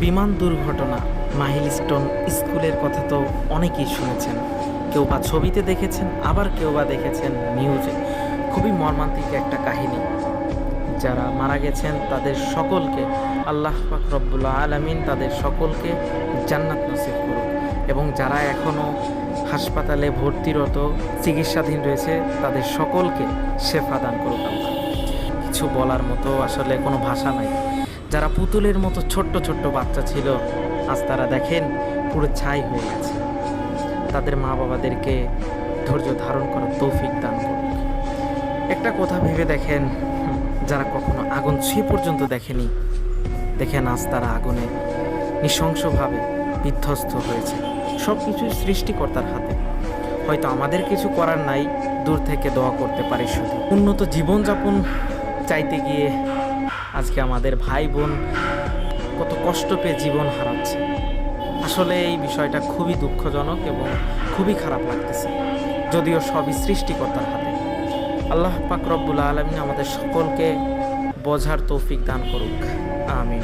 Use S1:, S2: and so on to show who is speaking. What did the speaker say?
S1: বিমান দুর্ঘটনা, মাইলস্টোন স্কুলের কথা তো অনেকেই শুনেছেন, কেউ বা ছবিতে দেখেছেন, আবার কেউ বা দেখেছেন নিউজে। খুবই মর্মান্তিক একটা কাহিনী। যারা মারা গেছেন তাদের সকলকে আল্লাহ পাক রব্বুল আলামিন তাদের সকলকে জান্নাত নসিব করুক, এবং যারা এখনও হাসপাতালে ভর্তিরত চিকিৎসাধীন রয়েছে তাদের সকলকে শেফা দান করুক আল্লাহ। কিছু বলার মতো আসলে কোনো ভাষা নাই। যারা পুতুলের মতো ছোট্ট ছোট্ট বাচ্চা ছিল, আজ তারা দেখেন পুরো ছাই হয়ে গেছে। তাদের মা বাবাদেরকে ধৈর্য ধারণ করার তৌফিক দান করুক। একটা কথা ভেবে দেখেন, যারা কখনো আগুন ছুঁয়ে পর্যন্ত দেখেনি, দেখেন আজ তারা আগুনে নৃশংসভাবে বিধ্বস্ত হয়েছে। সব কিছুই সৃষ্টিকর্তার হাতে। হয়তো আমাদের কিছু করার নাই, দূর থেকে দোয়া করতে পারি শুধু। উন্নত জীবনযাপন চাইতে গিয়ে আজকে আমাদের ভাই বোন কত কষ্ট পেয়ে জীবন হারাচ্ছে। আসলে এই বিষয়টা খুবই দুঃখজনক এবং খুবই খারাপ লাগতেছে, যদিও সবই সৃষ্টিকর্তার হাতে। আল্লাহ পাক রব্বুল আলামিন আমাদের সকলকে বোঝার তৌফিক দান করুক, আমিন।